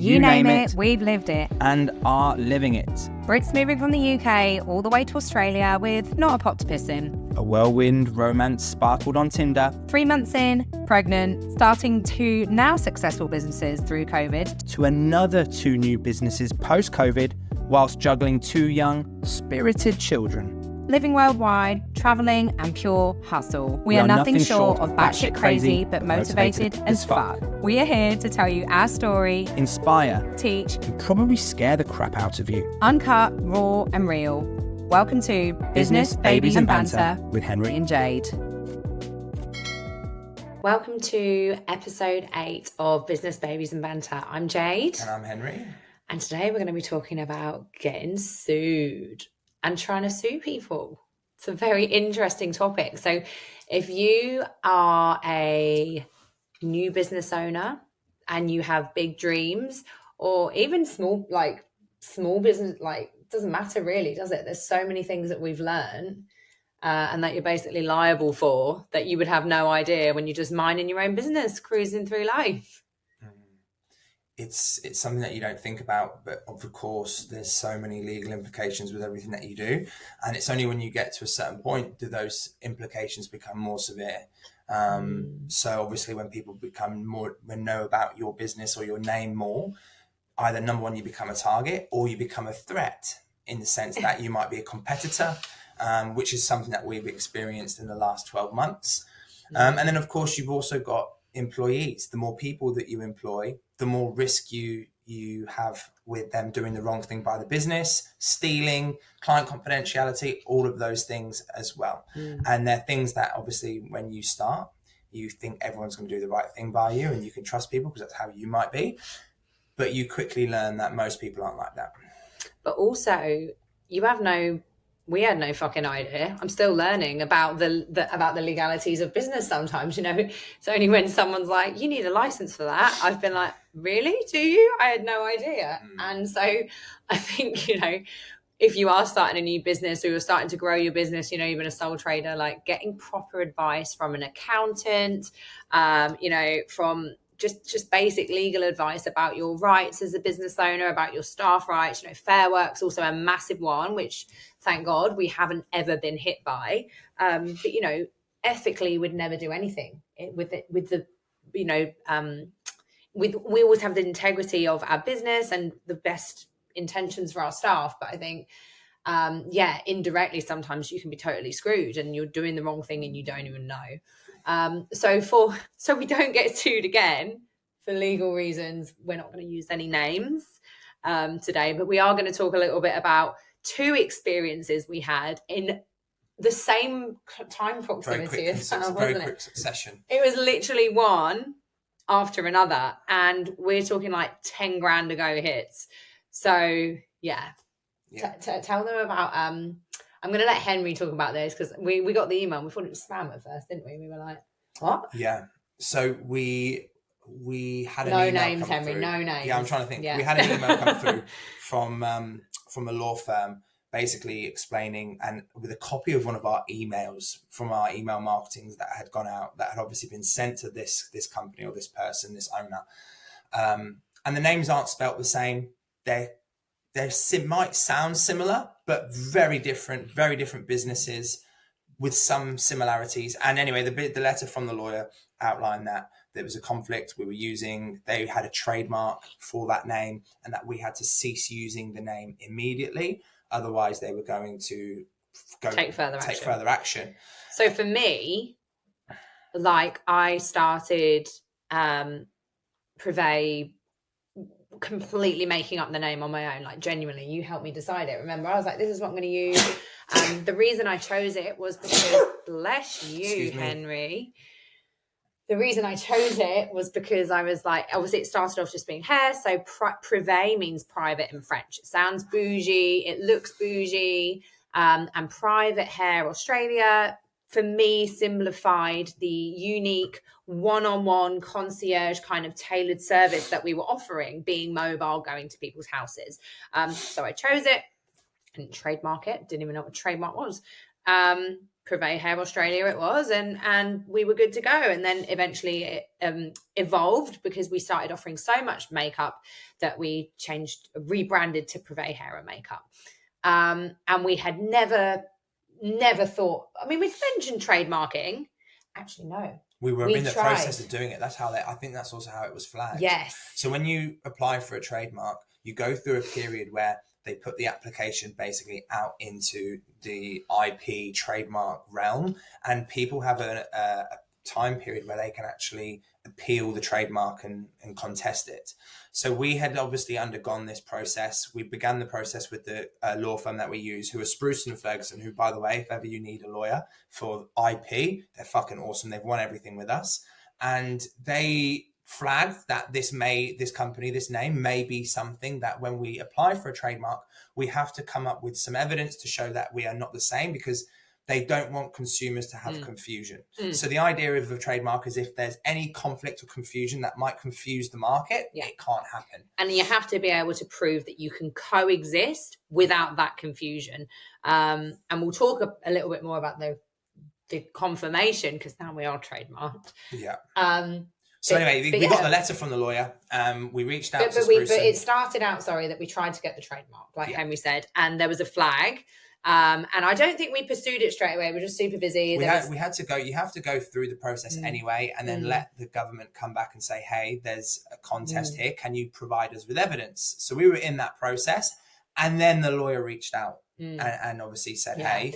You name it, we've lived it. And are living it. Brits moving from the UK all the way to Australia with not a pot to piss in. A whirlwind romance sparkled on Tinder. 3 months in, pregnant, starting 2 now successful businesses through COVID. To another 2 new businesses post-COVID, whilst juggling 2 young, spirited children. Living worldwide, travelling and pure hustle. We are nothing short of batshit crazy, but motivated as fuck. We are here to tell you our story, inspire, teach, and probably scare the crap out of you. Uncut, raw and real. Welcome to Business, Babies and Banter with Henry and Jade. Welcome to episode 8 of Business, Babies and Banter. I'm Jade. And I'm Henry. And today we're going to be talking about getting sued and trying to sue people. It's a very interesting topic. So if you are a new business owner and you have big dreams, or even small business, doesn't matter really, does it? There's so many things that we've learned and that you're basically liable for that you would have no idea when you're just minding your own business, cruising through life. It's something that you don't think about, but of course there's so many legal implications with everything that you do, and it's only when you get to a certain point do those implications become more severe. So obviously when people know about your business or your name more, either number one, you become a target, or you become a threat in the sense that you might be a competitor, which is something that we've experienced in the last 12 months. And then of course you've also got employees. The more people that you employ, the more risk you have with them doing the wrong thing by the business, stealing, client confidentiality, all of those things as well. And they're things that obviously when you start, you think everyone's going to do the right thing by you and you can trust people because that's how you might be. But you quickly learn that most people aren't like that. But also, we had no fucking idea. I'm still learning about the legalities of business sometimes, It's only when someone's like, you need a license for that. I've been like, really? Do you? I had no idea. And so I think, if you are starting a new business or you're starting to grow your business, even a sole trader, like getting proper advice from an accountant, from just basic legal advice about your rights as a business owner, about your staff rights. Fair Work's also a massive one, which thank God we haven't ever been hit by. But ethically, we'd never do anything we always have the integrity of our business and the best intentions for our staff. But I think, indirectly, sometimes you can be totally screwed and you're doing the wrong thing and you don't even know. So we don't get sued again for legal reasons. We're not going to use any names today, but we are going to talk a little bit about 2 experiences we had in the same time proximity as Sam, very wasn't quick it? succession. It was literally one after another, and we're talking like 10 grand to go hits. So tell them about I'm going to let Henry talk about this because we got the email and we thought it was spam at first, didn't we? We were like, what? Yeah. So we had an no email names, come Henry, through. no names. Yeah, I'm trying to think. Yeah. We had an email come through from a law firm basically explaining, and with a copy of one of our emails from our email marketings that had gone out, that had obviously been sent to this company or this person, this owner. And the names aren't spelt the same. They might sound similar, but very different businesses with some similarities. And anyway, the letter from the lawyer outlined that there was a conflict. They had a trademark for that name and that we had to cease using the name immediately. Otherwise, they were going to take further action. So for me, I started Privé completely making up the name on my own, genuinely. You helped me decide it. Remember, I was like, this is what I'm going to use. And the reason I chose it was because, bless you, Henry. The reason I chose it was because I was like, obviously it started off just being hair. So privé means private in French. It sounds bougie. It looks bougie. And private hair Australia, for me, simplified the unique one-on-one concierge kind of tailored service that we were offering, being mobile, going to people's houses. So I chose it. I didn't trademark it. Didn't even know what a trademark was. Privé Hair Australia it was, and we were good to go. And then eventually it evolved because we started offering so much makeup that we rebranded to Privé Hair and Makeup. And we had never thought, I mean, we've mentioned trademarking. Actually, no. We were in the process of doing it. That's how I think that's also how it was flagged. Yes. So when you apply for a trademark, you go through a period where they put the application basically out into the IP trademark realm, and people have a time period where they can actually appeal the trademark and contest it. So we had obviously undergone this process. We began the process with the law firm that we use, who are Spruce & Ferguson, who, by the way, if ever you need a lawyer for IP, they're fucking awesome. They've won everything with us. And they flagged that this company, this name may be something that when we apply for a trademark, we have to come up with some evidence to show that we are not the same, because they don't want consumers to have confusion. So the idea of a trademark is if there's any conflict or confusion that might confuse the market, it can't happen. And you have to be able to prove that you can coexist without that confusion. And we'll talk a little bit more about the confirmation, because now we are trademarked. Yeah. So anyway, we got the letter from the lawyer. We reached out to Spruce. But it started out, that we tried to get the trademark, like Henry said, and there was a flag. And I don't think we pursued it straight away. We're just super busy. We had to go. You have to go through the process anyway, and then let the government come back and say, "Hey, there's a contest here. Can you provide us with evidence?" So we were in that process, and then the lawyer reached out and obviously said, "Hey,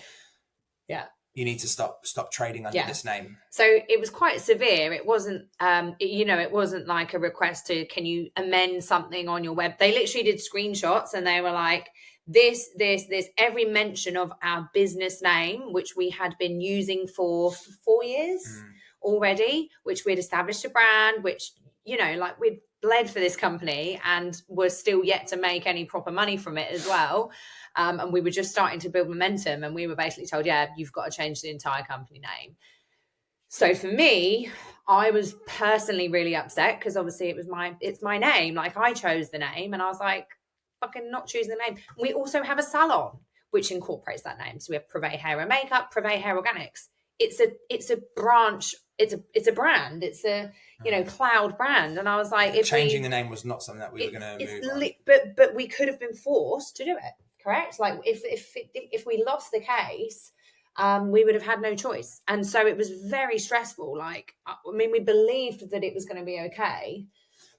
you need to stop trading under this name." So it was quite severe. It wasn't, it wasn't like a request to, can you amend something on your web? They literally did screenshots, and they were like, this, every mention of our business name, which we had been using for 4 years already, which we'd established a brand, which, we'd bled for this company and were still yet to make any proper money from it as well. And we were just starting to build momentum, and we were basically told, you've got to change the entire company name. So for me, I was personally really upset, because obviously it's my name. Like, I chose the name, and I was like, fucking not choosing the name. We also have a salon which incorporates that name. So we have Privé Hair and Makeup, Privé Hair Organics. It's a branch. It's a brand. It's a cloud brand. And I was like, changing the name was not something that we were going to move on. But we could have been forced to do it. Correct? Like, if we lost the case, we would have had no choice. And so it was very stressful. Like, I mean, we believed that it was going to be okay.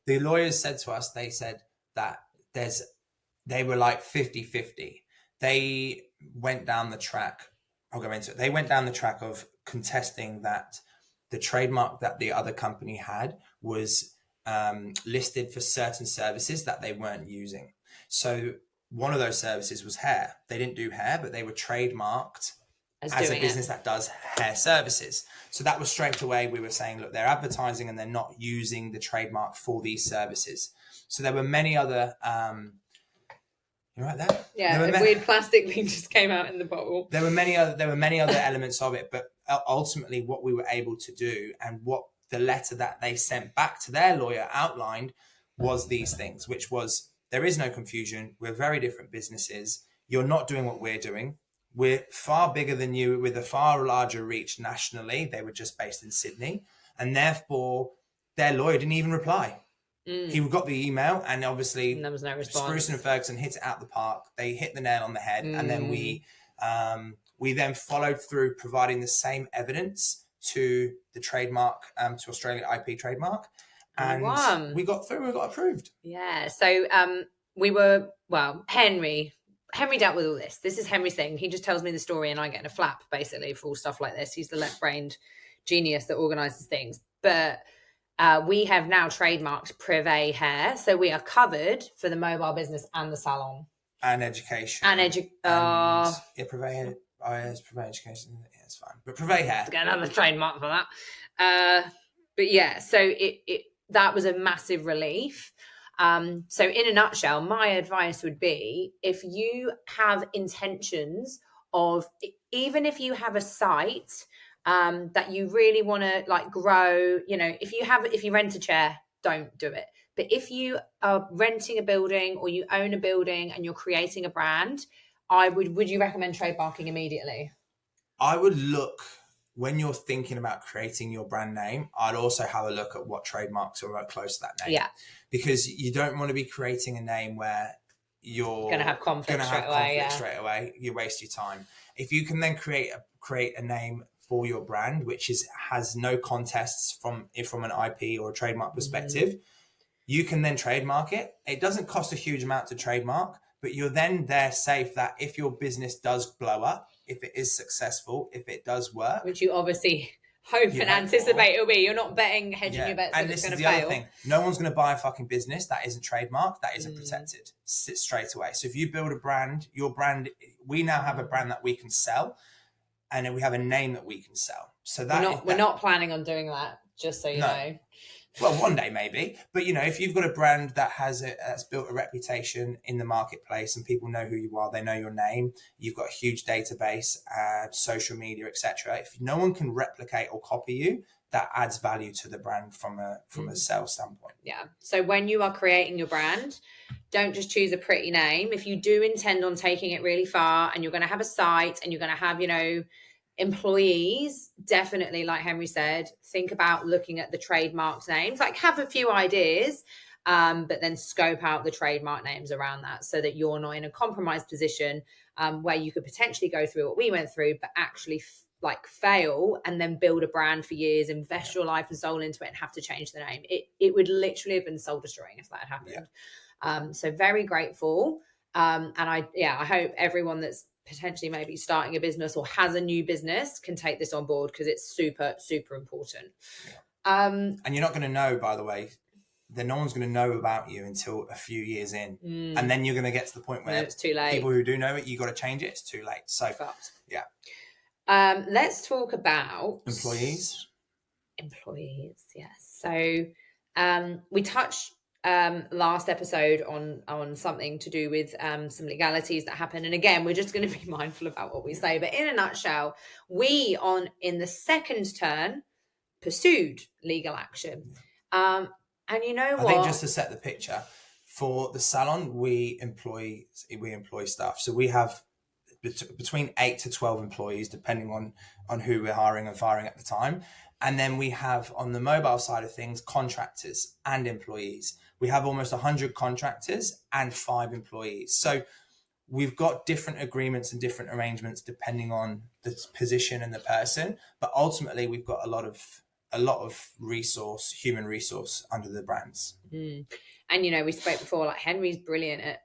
The lawyers said to us, they said that they were like 50-50. They went down the track. I'll go into it. They went down the track of contesting that the trademark that the other company had was listed for certain services that they weren't using. So one of those services was hair. They didn't do hair, but they were trademarked as a business that does hair services. So that was straight away, we were saying, look, they're advertising and they're not using the trademark for these services. So there were many other, you right there? Yeah, a weird plastic thing just came out in the bottle. There were many other elements of it, but ultimately what we were able to do, and what the letter that they sent back to their lawyer outlined, was these things, which was, there is no confusion. We're very different businesses. You're not doing what we're doing. We're far bigger than you, with a far larger reach nationally. They were just based in Sydney, and therefore their lawyer didn't even reply. He got the email, and obviously and there was no response. Spruce & Ferguson hit it out the park. They hit the nail on the head. And then we then followed through, providing the same evidence to the trademark, to Australia IP trademark. And we got through, we got approved. Yeah. So Henry dealt with all this. This is Henry's thing. He just tells me the story, and I get in a flap, basically, for all stuff like this. He's the left-brained genius that organises things. But we have now trademarked Privé Hair, so we are covered for the mobile business and the salon. And education. Privé Hair. Oh, yeah, it's Privé Education. Yeah, it's fine. But Privé Hair. Get another trademark for that. But yeah, so that was a massive relief. So in a nutshell, my advice would be, if you have intentions of, even if you have a site that you really want to like grow, if you rent a chair, don't do it. But if you are renting a building, or you own a building and you're creating a brand, would you recommend trademarking immediately? I would look, when you're thinking about creating your brand name, I'd also have a look at what trademarks are close to that name. Yeah. Because you don't want to be creating a name where you're going to have conflict straight away. You waste your time. If you can then create a name for your brand, which has no contests from an IP or a trademark perspective, you can then trademark it. It doesn't cost a huge amount to trademark, but you're then there safe that if your business does blow up, if it is successful, if it does work, which you obviously hope and anticipate it'll be. You're not hedging your bets that it's going to fail. And this is the other thing. No one's going to buy a fucking business that isn't trademarked, that isn't protected straight away. So if you build a brand, we now have a brand that we can sell, and then we have a name that we can sell. So we're not planning on doing that, just so you know. Well, one day maybe, but if you've got a brand that that's built a reputation in the marketplace and people know who you are, they know your name, you've got a huge database, social media, etc. If no one can replicate or copy you, that adds value to the brand from a sales standpoint. Yeah. So when you are creating your brand, don't just choose a pretty name. If you do intend on taking it really far and you're going to have a site and you're going to have, employees, definitely, like Henry said, think about looking at the trademark names, like have a few ideas, but then scope out the trademark names around that so that you're not in a compromised position where you could potentially go through what we went through, but actually fail and then build a brand for years, invest your life and soul into it and have to change the name. It would literally have been soul destroying if that had happened. So very grateful. And I hope everyone that's potentially maybe starting a business or has a new business can take this on board, because it's super, super important. And you're not going to know, by the way, that no one's going to know about you until a few years in. And then you're going to get to the point where it's too late. People who do know it, you got to change it. It's too late. So, let's talk about employees. Yes. So we touched last episode on something to do with some legalities that happen, and again we're just going to be mindful about what we say, but in a nutshell, we in the second turn pursued legal action, and I think just to set the picture for the salon, we employ staff, so we have between 8 to 12 employees depending on who we're hiring and firing at the time. And then we have, on the mobile side of things, contractors and employees. We have almost 100 contractors and 5 employees. So we've got different agreements and different arrangements depending on the position and the person. But ultimately, we've got a lot of human resource under the brands. And, we spoke before, like Henry's brilliant at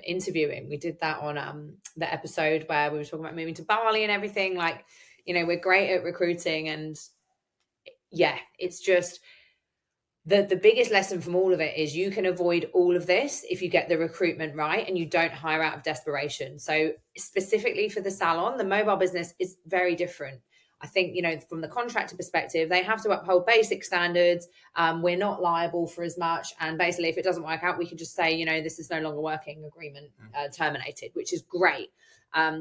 interviewing. We did that on the episode where we were talking about moving to Bali and everything. Like, we're great at recruiting, and it's just the biggest lesson from all of it is you can avoid all of this if you get the recruitment right and you don't hire out of desperation. So specifically for the salon, the mobile business is very different. I think, from the contractor perspective, they have to uphold basic standards. We're not liable for as much. And basically, if it doesn't work out, we can just say, this is no longer working, agreement terminated, which is great.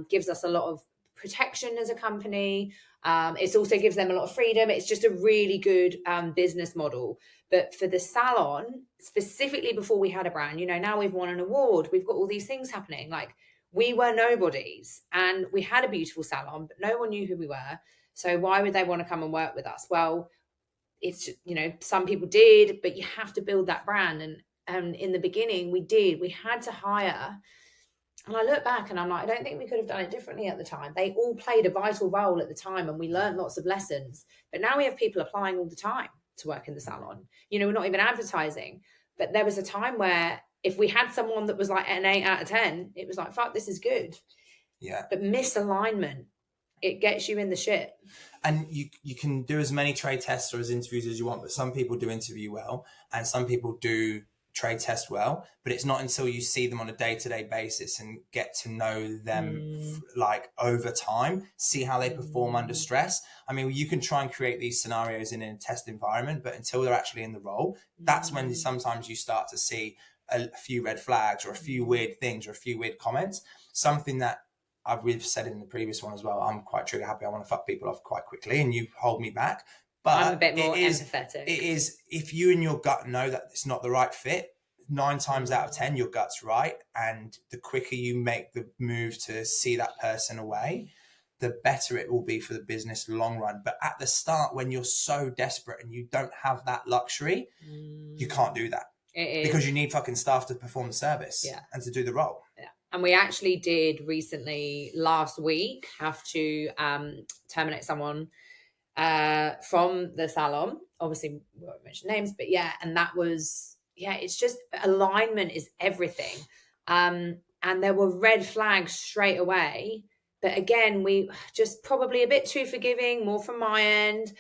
Gives us a lot of protection as a company. It also gives them a lot of freedom. It's just a really good business model. But for the salon, specifically before we had a brand, now we've won an award. We've got all these things happening. Like, we were nobodies and we had a beautiful salon, but no one knew who we were. So why would they want to come and work with us? Well, it's, some people did, but you have to build that brand. And in the beginning, we had to hire. And I look back and I'm like, I don't think we could have done it differently at the time. They all played a vital role at the time and we learned lots of lessons. But now we have people applying all the time to work in the salon. We're not even advertising. But there was a time where if we had someone that was like an 8 out of 10, it was like, fuck, this is good. Yeah. But misalignment, it gets you in the shit. And you can do as many trade tests or as interviews as you want, but some people do interview well and some people do trade test well, but it's not until you see them on a day-to-day basis and get to know them like over time, see how they perform under stress. I mean, you can try and create these scenarios in a test environment, but until they're actually in the role, that's when sometimes you start to see a few red flags or a few weird things or a few weird comments. Something that we've said in the previous one as well, I'm quite trigger happy. I want to fuck people off quite quickly and you hold me back. But I'm a bit more empathetic. It is, if you and your gut know that it's not the right fit, 9 times out of 10, your gut's right. And the quicker you make the move to see that person away, the better it will be for the business long run. But at the start, when you're so desperate and you don't have that luxury, you can't do that. Because you need fucking staff to perform the service and to do the role. Yeah. And we actually did recently, last week, have to terminate someone from the salon. Obviously, we won't mention names, but yeah, and that was, it's just alignment is everything. And there were red flags straight away. But again, we just probably a bit too forgiving, more from my end.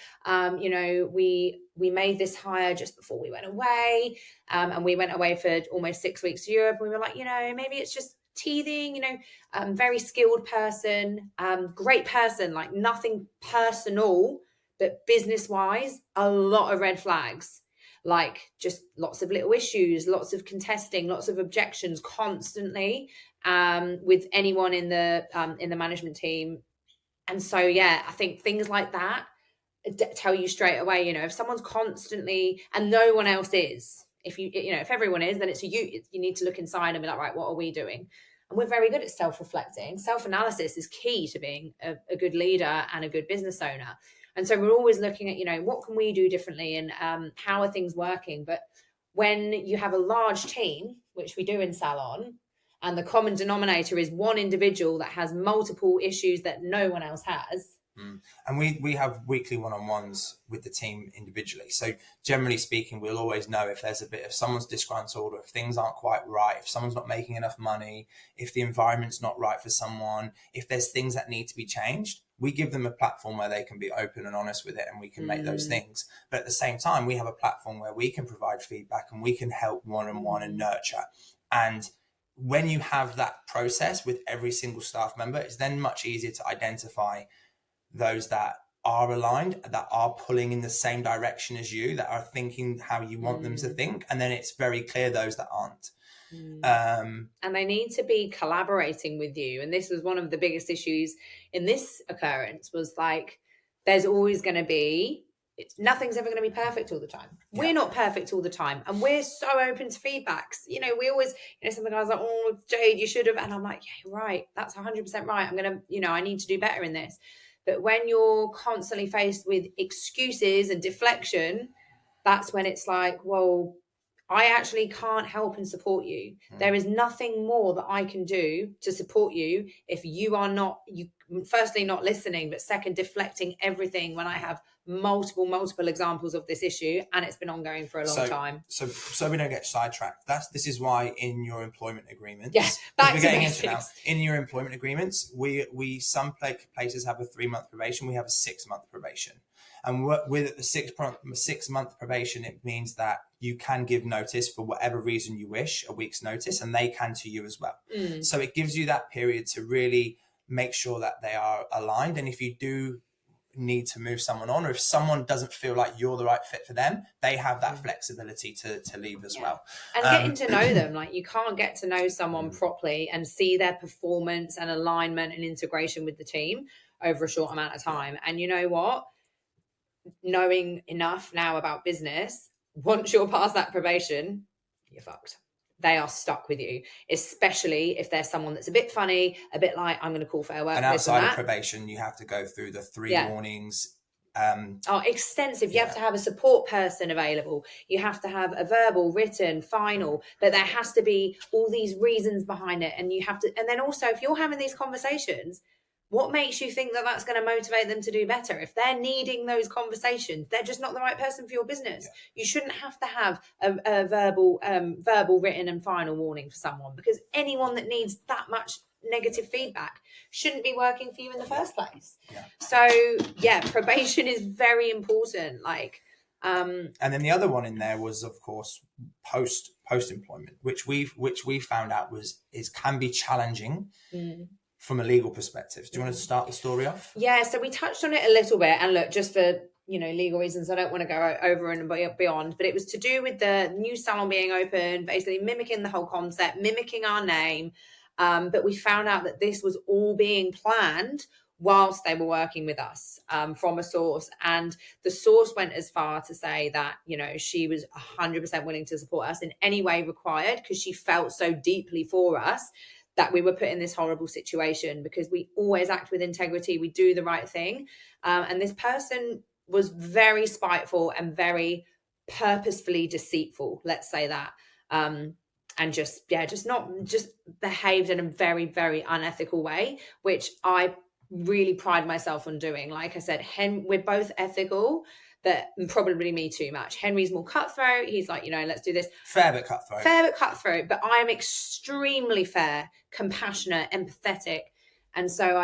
We made this hire just before we went away. And we went away for almost 6 weeks to Europe. We were like, maybe it's just teething, very skilled person, great person, like nothing personal, but business-wise, a lot of red flags. Like just lots of little issues, lots of contesting, lots of objections constantly with anyone in the management team. And so, I think things like that tell you straight away, if someone's constantly, and no one else is, if everyone is, then it's you need to look inside and be like, right, what are we doing? And we're very good at self-reflecting. Self-analysis is key to being a good leader and a good business owner. And so we're always looking at, what can we do differently and how are things working? But when you have a large team, which we do in Salon, and the common denominator is one individual that has multiple issues that no one else has. And we have weekly one-on-ones with the team individually. So generally speaking, we'll always know if there's if someone's disgruntled or if things aren't quite right, if someone's not making enough money, if the environment's not right for someone, if there's things that need to be changed. We give them a platform where they can be open and honest with it and we can make those things. But at the same time, we have a platform where we can provide feedback and we can help one-on-one and nurture. And when you have that process with every single staff member, it's then much easier to identify those that are aligned, that are pulling in the same direction as you, that are thinking how you want them to think. And then it's very clear those that aren't. And they need to be collaborating with you. And this was one of the biggest issues in this occurrence was like, there's always going to be, nothing's ever going to be perfect all the time. Yeah. We're not perfect all the time. And we're so open to feedbacks. We always, some of the guys are like, oh, Jade, you should have. And I'm like, yeah, you're right. That's 100% right. I'm going to, I need to do better in this. But when you're constantly faced with excuses and deflection, that's when it's like, well, I actually can't help and support you. There is nothing more that I can do to support you if you are not, firstly, not listening, but second, deflecting everything when I have multiple examples of this issue and it's been ongoing for a long time. So we don't get sidetracked. This is why in your employment agreements, we're getting into now. In your employment agreements, we some places have a 3-month probation, we have a 6-month probation. And with the 6-month probation, it means that you can give notice for whatever reason you wish, a week's notice, and they can to you as well. So it gives you that period to really make sure that they are aligned. And if you do need to move someone on, or if someone doesn't feel like you're the right fit for them, they have that flexibility to leave as well. And getting to know them, like you can't get to know someone properly and see their performance and alignment and integration with the team over a short amount of time. And you know what? Knowing enough now about business, once you're past that probation, you're fucked. They are stuck with you, especially if there's someone that's a bit funny, a bit like, I'm going to call fair work. And outside of probation, you have to go through the 3 warnings. Extensive. You have to have a support person available. You have to have a verbal, written, final, but there has to be all these reasons behind it. And you have to, and then also if you're having these conversations, what makes you think that that's going to motivate them to do better? If they're needing those conversations, they're just not the right person for your business. Yeah. You shouldn't have to have a verbal, written and final warning for someone, because anyone that needs that much negative feedback shouldn't be working for you in the first place. Yeah. So probation is very important. And then the other one in there was, of course, post employment, which we found out can be challenging. From a legal perspective. Do you want to start the story off? Yeah, so we touched on it a little bit, and look, just for legal reasons, I don't want to go over and beyond, but it was to do with the new salon being open, basically mimicking the whole concept, mimicking our name, but we found out that this was all being planned whilst they were working with us from a source, and the source went as far to say that she was 100% willing to support us in any way required because she felt so deeply for us that we were put in this horrible situation, because we always act with integrity. We do the right thing. And this person was very spiteful and very purposefully deceitful. Let's say that. And just behaved in a very, very unethical way, which I really pride myself on doing. Like I said, we're both ethical, but probably me too much. Henry's more cutthroat. He's like, let's do this. Fair but cutthroat. But I am extremely fair, compassionate, empathetic. And so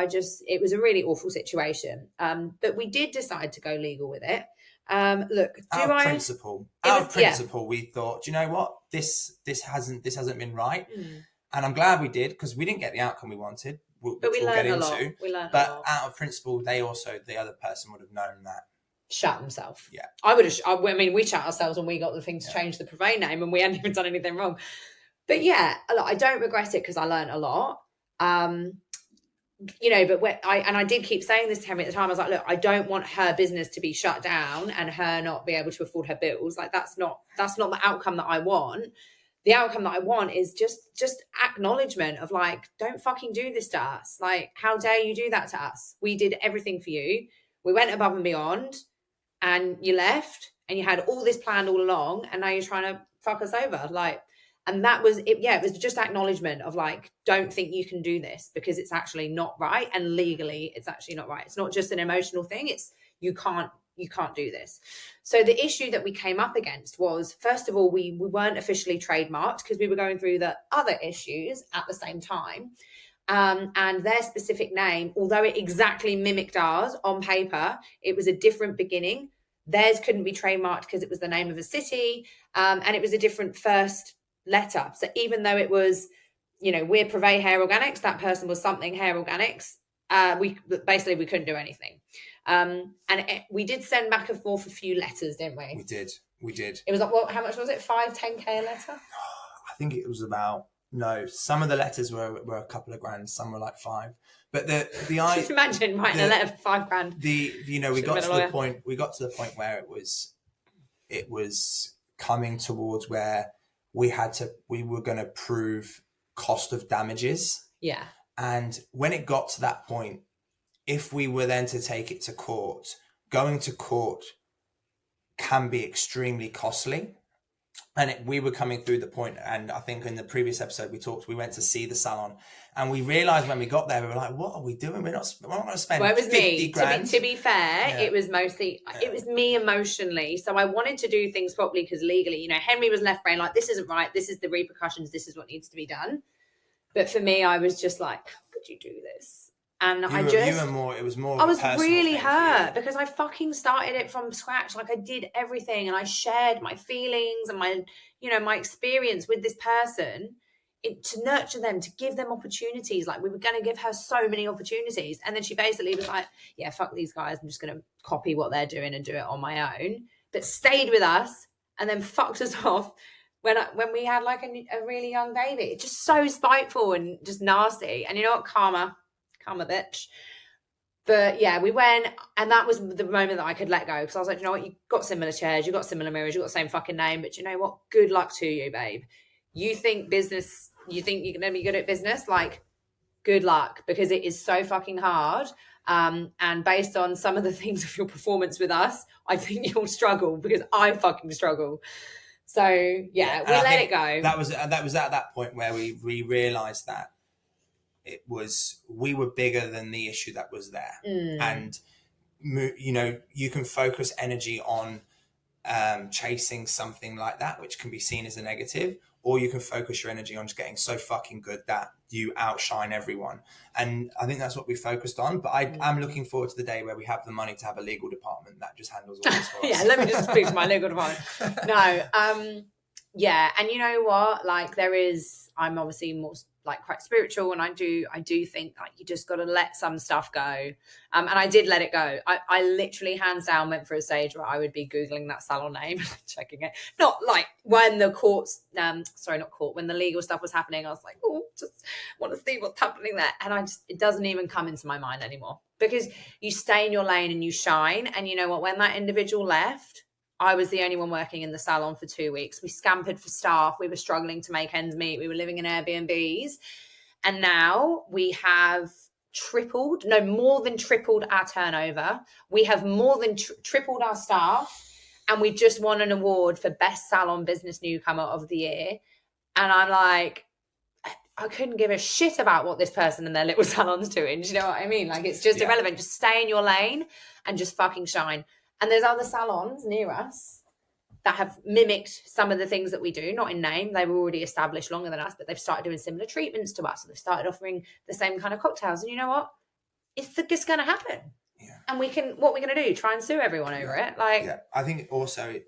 it was a really awful situation. But we did decide to go legal with it. Look, out of principle, we thought, do you know what? This hasn't been right. And I'm glad we did, because we didn't get the outcome we wanted. But we learned a lot. But out of principle, the other person would have known that. Shut himself. Yeah. We shut ourselves when we got the thing to change the Privé name, and we hadn't even done anything wrong. But yeah, look, I don't regret it, because I learned a lot. But I did keep saying this to Henry at the time. I was like, look, I don't want her business to be shut down and her not be able to afford her bills. Like, that's not the outcome that I want. The outcome that I want is just acknowledgement of, like, don't fucking do this to us. Like, how dare you do that to us? We did everything for you. We went above and beyond, and you left, and you had all this planned all along, and now you're trying to fuck us over. Like, and that was it. Yeah, it was just acknowledgement of, like, don't think you can do this, because it's actually not right, and legally it's actually not right. It's not just an emotional thing. It's you can't do this. So the issue that we came up against was, first of all, we weren't officially trademarked, because we were going through the other issues at the same time. And their specific name, although it exactly mimicked ours on paper, it was a different beginning. Theirs couldn't be trademarked because it was the name of a city, and it was a different first letter. So even though it was, we're Privé Hair Organics, that person was something Hair Organics, we couldn't do anything. We did send back and forth a few letters, didn't we? We did. It was like, how much was it? 5-10K a letter? I think it was about, no, some of the letters were a couple of grand, some were like 5. But just imagine writing a letter for $5,000. We got to the point where it was coming towards where we were going to prove cost of damages. Yeah. And when it got to that point, if we were then to take it to court, going to court can be extremely costly. And we were coming through the point, and I think in the previous episode we went to see the salon, and we realised when we got there, we were like, what are we doing? We're not going to spend 50 grand. To be fair, it was mostly, it was me emotionally. So I wanted to do things properly, because legally, Henry was left brain like, this isn't right. This is the repercussions. This is what needs to be done. But for me, I was just like, how could you do this? And I was really hurt, because I fucking started it from scratch. Like, I did everything, and I shared my feelings and my experience with this person to nurture them, to give them opportunities. Like, we were going to give her so many opportunities. And then she basically was like, yeah, fuck these guys. I'm just going to copy what they're doing and do it on my own. But stayed with us and then fucked us off when we had like a really young baby. It's just so spiteful and just nasty. And you know what? Karma bitch. But yeah, we went, and that was the moment that I could let go, because I was like, you know what, you got similar chairs, you got similar mirrors, you got the same fucking name, but you know what, good luck to you, babe. You think you're gonna be good at business, like, good luck, because it is so fucking hard. And based on some of the things of your performance with us, I think you'll struggle, because I fucking struggle. So yeah, we let it go. That was at that point where we realized that we were bigger than the issue that was there. And you can focus energy on chasing something like that, which can be seen as a negative, or you can focus your energy on just getting so fucking good that you outshine everyone. And I think that's what we focused on. But I'm looking forward to the day where we have the money to have a legal department that just handles all this for us. Yeah, let me just speak to my legal department. No, yeah, and you know what? Like, I'm obviously more like quite spiritual, and I do think like you just got to let some stuff go. And I did let it go. I literally hands down went for a stage where I would be Googling that salon name, checking it. Not like when the when the legal stuff was happening, I was like, oh, just want to see what's happening there. And it doesn't even come into my mind anymore, because you stay in your lane and you shine. And you know what, when that individual left, I was the only one working in the salon for 2 weeks. We scampered for staff. We were struggling to make ends meet. We were living in Airbnbs. And now we have more than tripled our turnover. We have more than tripled our staff. And we just won an award for Best Salon Business Newcomer of the Year. And I'm like, I couldn't give a shit about what this person and their little salon's doing. Do you know what I mean? Like, it's just irrelevant. Just stay in your lane and just fucking shine. And there's other salons near us that have mimicked some of the things that we do, not in name. They were already established longer than us, but they've started doing similar treatments to us. They've started offering the same kind of cocktails. And you know what? It's going to happen. Yeah. And what we're going to do, try and sue everyone over it. Like, I think also,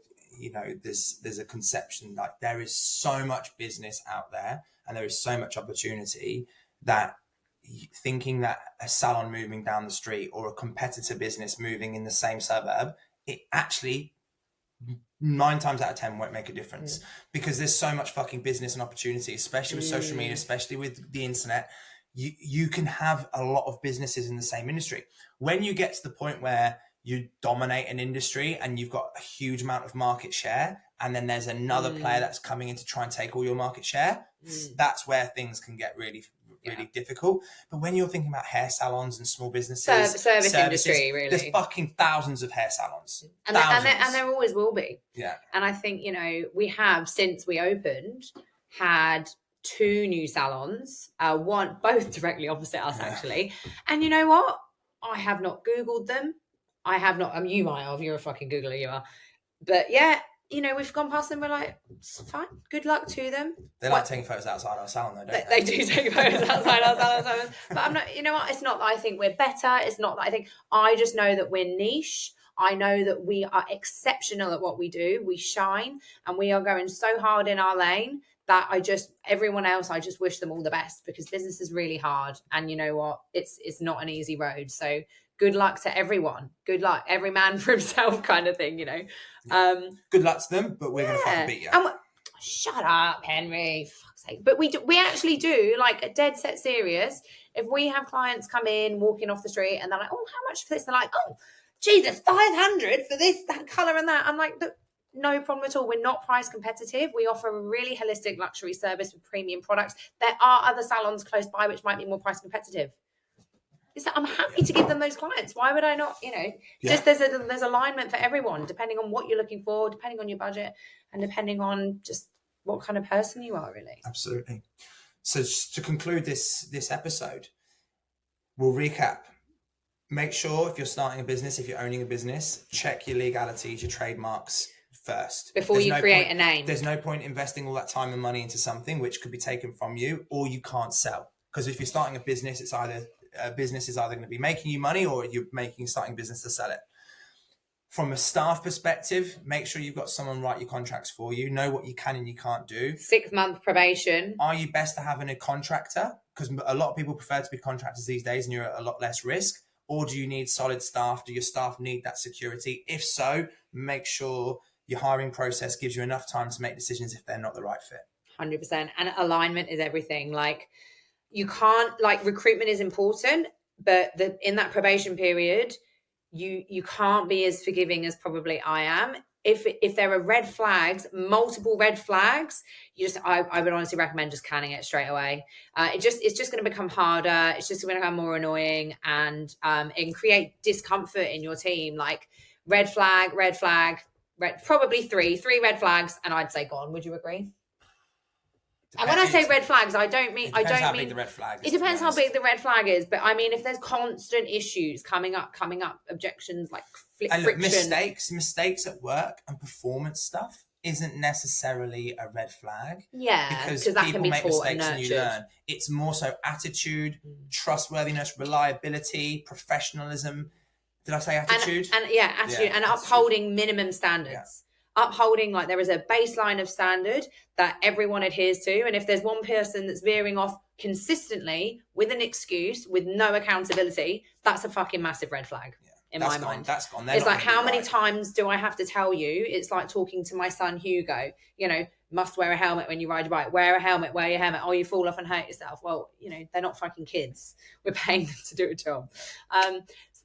there's a conception, like, there is so much business out there and there is so much opportunity that thinking that a salon moving down the street or a competitor business moving in the same suburb, it actually 9 times out of 10 won't make a difference, because there's so much fucking business and opportunity, especially with social media, especially with the internet. You can have a lot of businesses in the same industry. When you get to the point where you dominate an industry and you've got a huge amount of market share, and then there's another player that's coming in to try and take all your market share, that's where things can get really difficult. But when you're thinking about hair salons and small businesses, service industry, really, there's fucking thousands of hair salons, and there always will be. Yeah. And I think, we have, since we opened, had 2 new salons, both directly opposite us, actually. And you know what? I have not Googled them. I have not. You might have. You're a fucking Googler, you are. But yeah, we've gone past them. We're like, it's fine. Good luck to them. They like taking photos outside our salon, though, don't they? They do take photos outside our salon. But I'm not. You know what? It's not that I think we're better. It's not that I think. I just know that we're niche. I know that we are exceptional at what we do. We shine, and we are going so hard in our lane that everyone else, I just wish them all the best, because business is really hard. And you know what? It's not an easy road. So good luck to everyone. Good luck. Every man for himself, kind of thing, Good luck to them, but we're going to fucking beat you. Shut up, Henry. Fuck's sake. But we actually do, like, a dead set serious. If we have clients come in, walking off the street, and they're like, oh, how much for this? They're like, oh, Jesus, 500 for this, that colour and that. I'm like, no problem at all. We're not price competitive. We offer a really holistic luxury service with premium products. There are other salons close by which might be more price competitive. I'm happy to give them those clients. Why would I not? Just there's alignment for everyone, depending on what you're looking for, depending on your budget, and depending on just what kind of person you are, really. Absolutely. So to conclude this episode, we'll recap. Make sure, if you're starting a business, if you're owning a business, check your legalities, your trademarks first. Before you create a name. There's no point investing all that time and money into something which could be taken from you or you can't sell. Because if you're starting a business, business is either going to be making you money or you're starting a business to sell it. From a staff perspective, make sure you've got someone write your contracts for you, know what you can and you can't do. 6-month probation. Are you best to having a contractor? Because a lot of people prefer to be contractors these days and you're at a lot less risk. Or do you need solid staff? Do your staff need that security? If so, make sure your hiring process gives you enough time to make decisions if they're not the right fit. 100%. And alignment is everything. Like, you can't, recruitment is important, but in that probation period, you can't be as forgiving as probably I am. If there are red flags, multiple red flags, I would honestly recommend just canning it straight away. It's just going to become harder. It's just going to become more annoying and create discomfort in your team. Like, red flag, probably three red flags, and I'd say gone. Would you agree? And when I say red flags, I don't mean how big the red flag is. It depends how big the red flag is, but I mean, if there's constant issues coming up, objections like friction. Mistakes at work and performance stuff isn't necessarily a red flag. Yeah, because that people can be make taught mistakes and and you learn. It's more so attitude, trustworthiness, reliability, professionalism. Did I say attitude? Attitude and upholding minimum standards. Yeah. Upholding, there is a baseline of standard that everyone adheres to. And if there's one person that's veering off consistently with an excuse, with no accountability, that's a fucking massive red flag in my mind. That's gone. It's like, how many times do I have to tell you? It's like talking to my son, Hugo, must wear a helmet when you ride your bike. Wear a helmet, wear your helmet. Oh, you fall off and hurt yourself. Well, they're not fucking kids. We're paying them to do a job.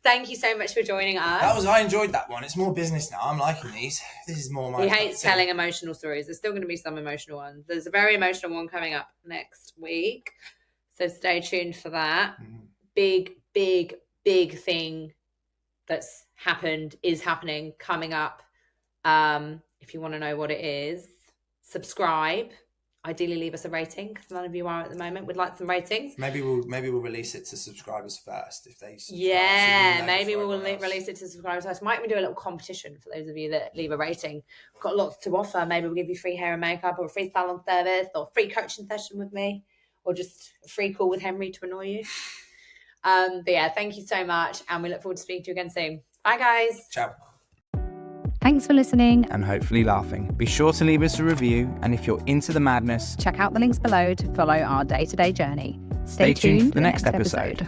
Thank you so much for joining us. I enjoyed that one. It's more business now. I'm liking these. This is more my... He hates telling emotional stories. There's still going to be some emotional ones. There's a very emotional one coming up next week. So stay tuned for that. Mhm. Big thing that's happened, is happening, coming up. If you want to know what it is, subscribe. Ideally, leave us a rating, because none of you are at the moment. We'd like some ratings. Maybe we'll release it to subscribers first if they subscribe. Yeah, maybe we'll release it to subscribers first. Might we do a little competition for those of you that leave a rating? We've got lots to offer. Maybe we'll give you free hair and makeup, or a free salon service, or a free coaching session with me, or just a free call with Henry to annoy you. But yeah, thank you so much, and we look forward to speaking to you again soon. Bye, guys. Ciao. Thanks for listening. And hopefully laughing. Be sure to leave us a review, and if you're into the madness, Check out the links below to follow our day-to-day journey. stay tuned for the next episode.